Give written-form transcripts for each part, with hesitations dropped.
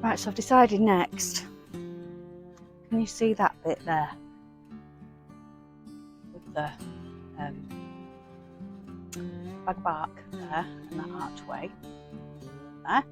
Right, so I've decided next. Can you see that bit there? With the bag bark there and that archway there.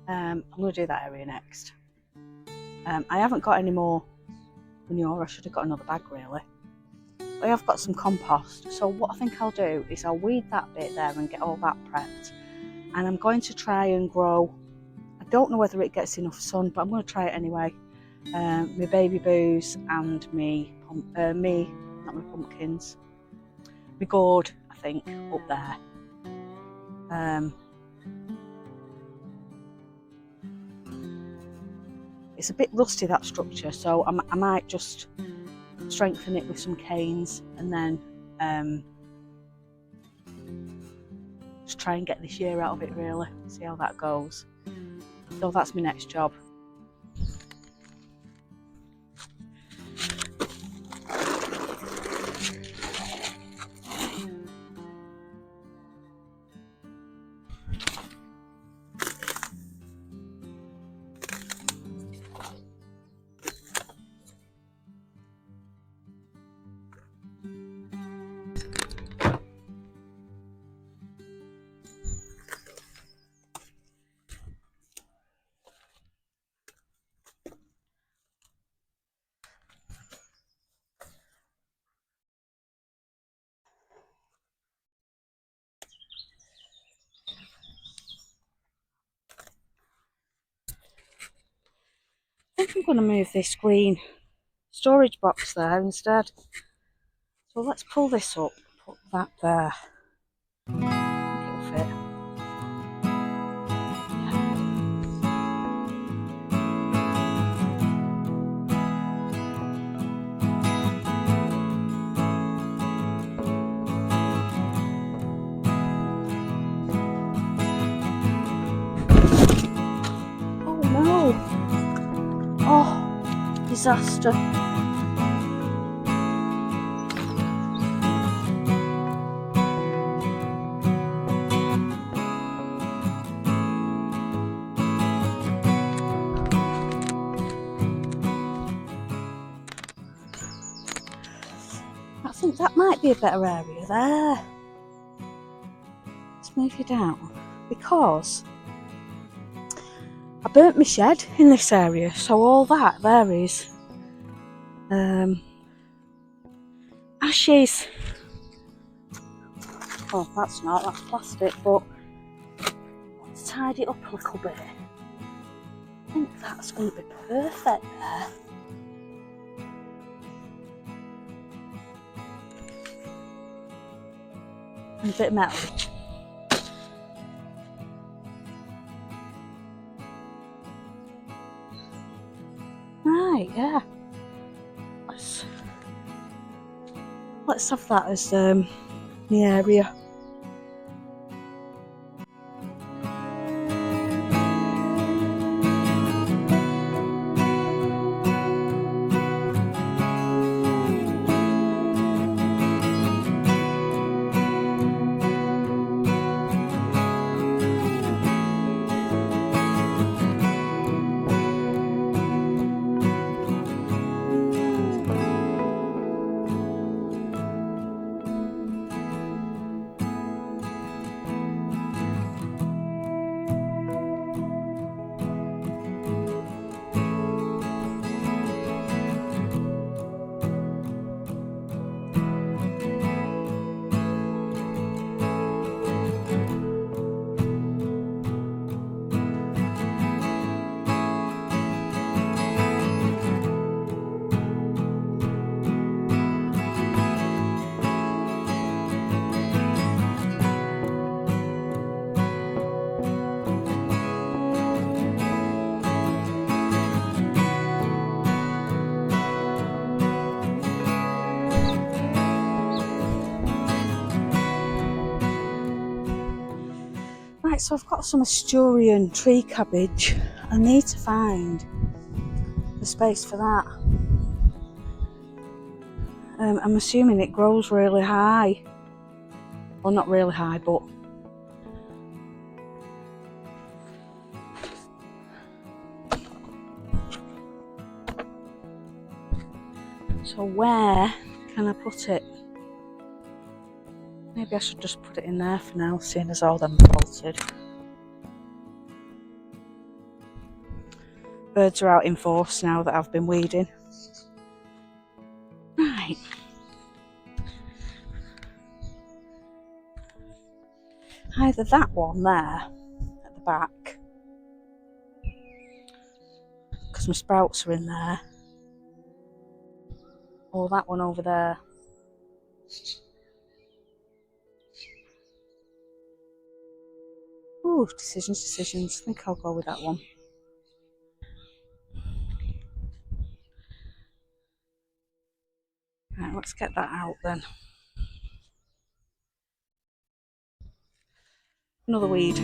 I'm going to do that area next. I haven't got any more manure. I should have got another bag really. But I have got some compost. So what I think I'll do is I'll weed that bit there and get all that prepped. And I'm going to try and grow, I don't know whether it gets enough sun, but I'm going to try it anyway. My baby boos and not my pumpkins, my gourd, I think, up there. It's a bit rusty, that structure, so I might just strengthen it with some canes and then just try and get this year out of it really, see how that goes. So that's my next job. I think I'm going to move this green storage box there instead. So let's pull this up, put that there. I think it'll fit. Oh no! Oh, disaster. I think that might be a better area there. Let's move you down, because I burnt my shed in this area, so all that there is ashes. Oh, that's plastic, but let's tidy it up a little bit. I think that's going to be perfect there. And a bit of metal. Right, yeah. Let's have that as the area. Right, so I've got some Asturian tree cabbage. I need to find the space for that. I'm assuming it grows really high. Well, not really high, but So where can I put it? Maybe I should just put it in there for now, seeing as all them bolted. Birds are out in force now that I've been weeding. Right. Either that one there at the back, because my sprouts are in there, or that one over there. Ooh, decisions. I think I'll go with that one. Right, let's get that out then. Another weed.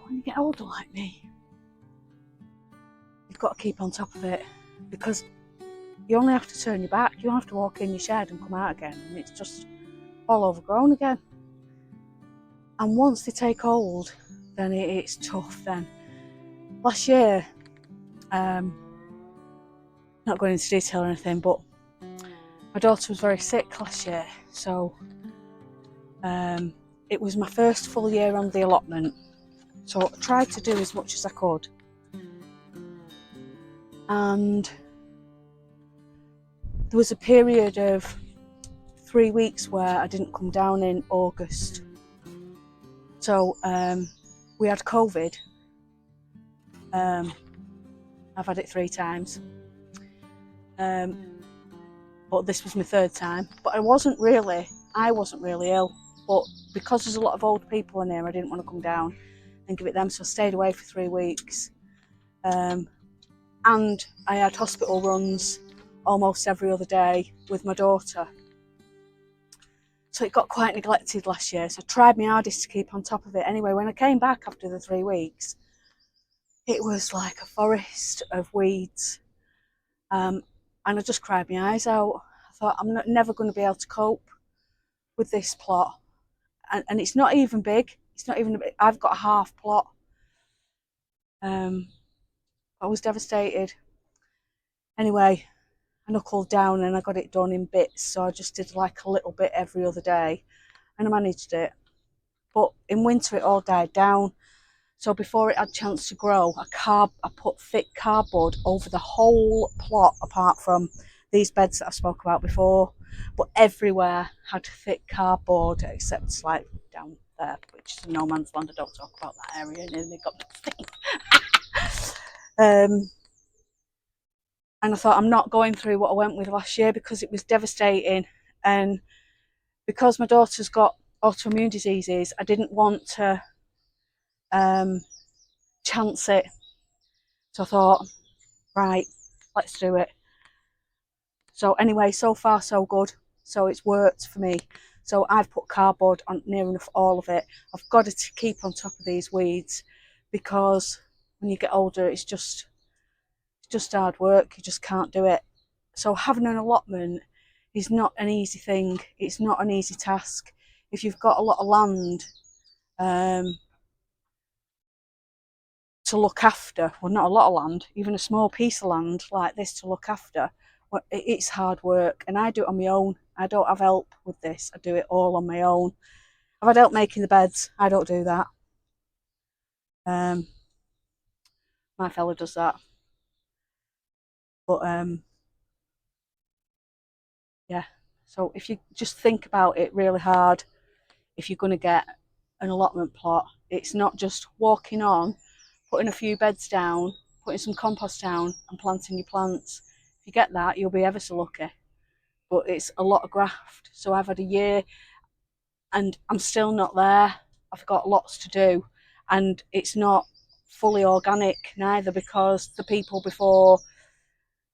When you get older like me, you've got to keep on top of it, because you only have to turn your back. You don't have to walk in your shed and come out again, and it's just all overgrown again. And once they take hold, then it's tough. Then last year, not going into detail or anything, but my daughter was very sick last year, so it was my first full year on the allotment. So I tried to do as much as I could, and there was a period of 3 weeks where I didn't come down in August. So we had COVID. I've had it 3 times, but this was my 3rd time. But I wasn't really ill, but because there's a lot of old people in here, I didn't want to come down and give it them, so I stayed away for 3 weeks. And I had hospital runs almost every other day with my daughter. So it got quite neglected last year, so I tried my hardest to keep on top of it. Anyway, when I came back after the 3 weeks, it was like a forest of weeds. and I just cried my eyes out. I thought, I'm never going to be able to cope with this plot, and it's not even big. It's not even. I've got a half plot. I was devastated. Anyway, I knuckled down and I got it done in bits. So I just did like a little bit every other day, and I managed it. But in winter, it all died down. So before it had a chance to grow, I put thick cardboard over the whole plot, apart from these beds that I spoke about before. But everywhere had thick cardboard, except like down there, which is no man's land. I don't talk about that area, and they got nothing. And I thought, I'm not going through what I went with last year, because it was devastating. And because my daughter's got autoimmune diseases, I didn't want to chance it. So I thought, right, let's do it. So anyway, so far so good. So it's worked for me. So I've put cardboard on near enough all of it. I've got to keep on top of these weeds, because when you get older, it's just hard work. You just can't do it. So having an allotment is not an easy thing. It's not an easy task. If you've got a lot of land to look after, well, not a lot of land, even a small piece of land like this to look after, well, it's hard work. And I do it on my own. I don't have help with this. I do it all on my own. I've had help making the beds. I don't do that. My fella does that. But yeah, so if you just think about it really hard, if you're going to get an allotment plot, it's not just walking on, putting a few beds down, putting some compost down and planting your plants. If you get that, you'll be ever so lucky. But it's a lot of graft. So I've had a year and I'm still not there. I've got lots to do, and it's not fully organic neither, because the people before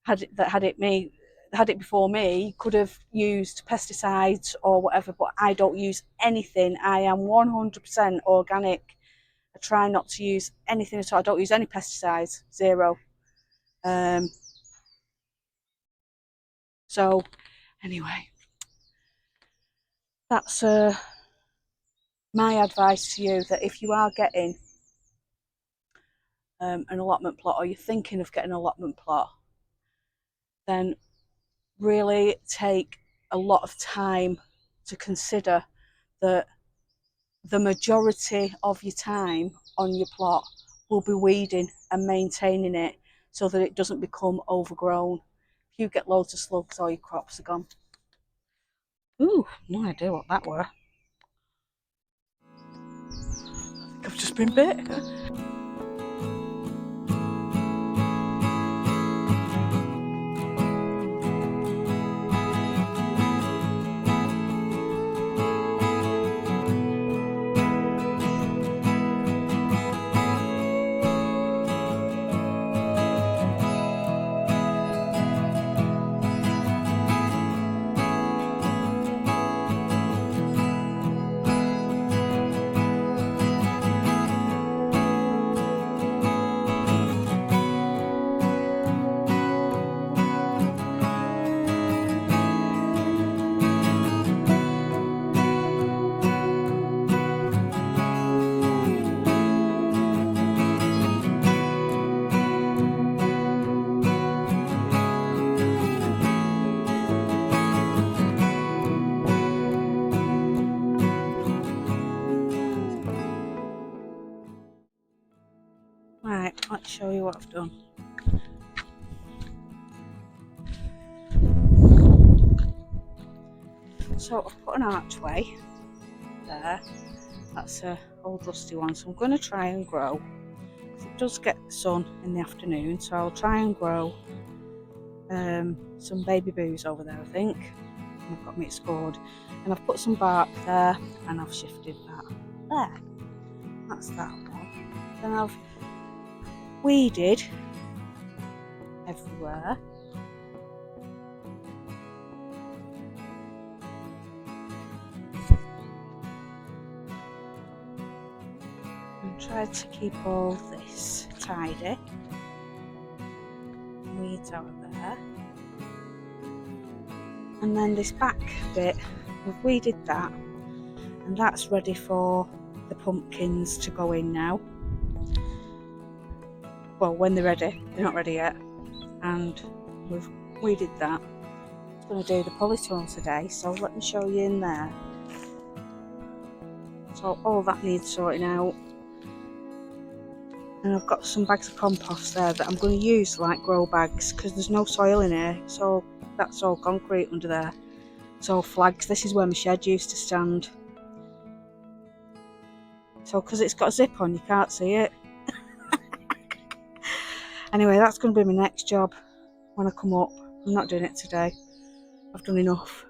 had it before me could have used pesticides or whatever, but I don't use anything. I am 100% organic. I try not to use anything at all. I don't use any pesticides, zero. So anyway, that's my advice to you, that if you are getting an allotment plot, or you're thinking of getting an allotment plot, then really take a lot of time to consider that the majority of your time on your plot will be weeding and maintaining it, so that it doesn't become overgrown. If you get loads of slugs, all your crops are gone. Ooh, no idea what that were. I think I've just been bit. Right, let's show you what I've done. So I've put an archway there. That's an old rusty one, so I'm going to try and grow. It does get the sun in the afternoon, so I'll try and grow some baby boos over there, I think. And I've got mixed gourd, and I've put some bark there, and I've shifted that there. That's that one. Then I've weeded everywhere. And tried to keep all this tidy. Weeds out of there. And then this back bit, we've weeded that, and that's ready for the pumpkins to go in now. Well, when they're ready, they're not ready yet. And we've weeded that. I'm going to do the polytunnel today, so let me show you in there. So all that needs sorting out. And I've got some bags of compost there that I'm going to use like grow bags because there's no soil in here. So that's all concrete under there. It's all flags. This is where my shed used to stand. So because it's got a zip on, you can't see it. Anyway, that's going to be my next job when I come up. I'm not doing it today. I've done enough.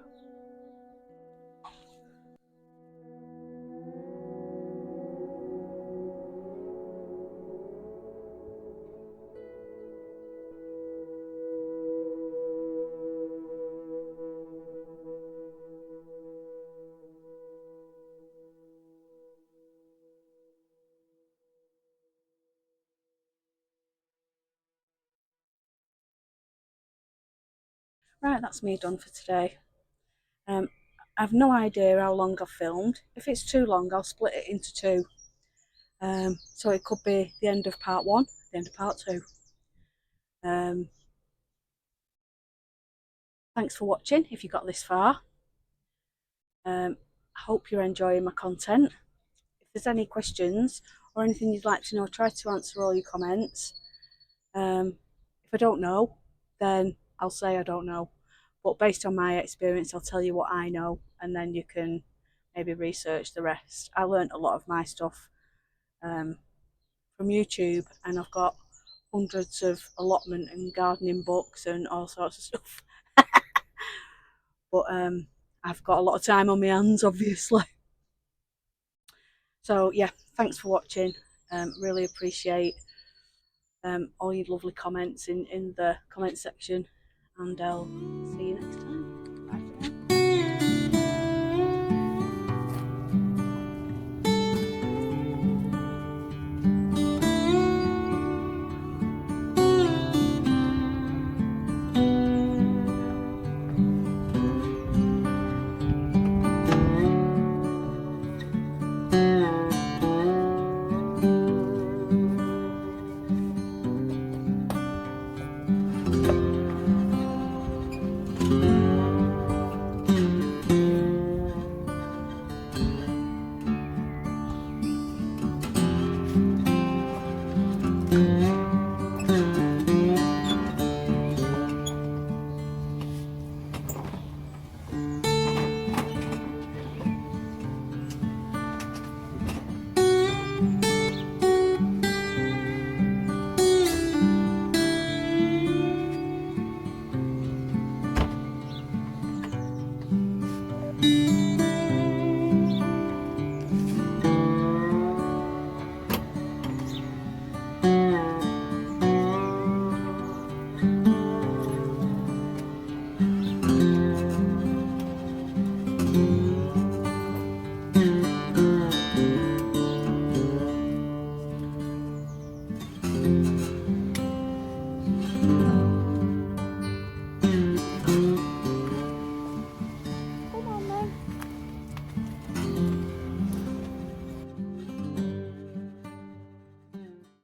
Right, that's me done for today. I've no idea how long I've filmed. If it's too long, I'll split it into two. So it could be the end of part one, the end of part two. Thanks for watching if you got this far. I hope you're enjoying my content. If there's any questions or anything you'd like to know, try to answer all your comments. If I don't know, then I'll say I don't know. But based on my experience, I'll tell you what I know, and then you can maybe research the rest. I learned a lot of my stuff from YouTube, and I've got hundreds of allotment and gardening books and all sorts of stuff. But I've got a lot of time on my hands, obviously. So yeah, thanks for watching. Really appreciate all your lovely comments in the comment section, and I'll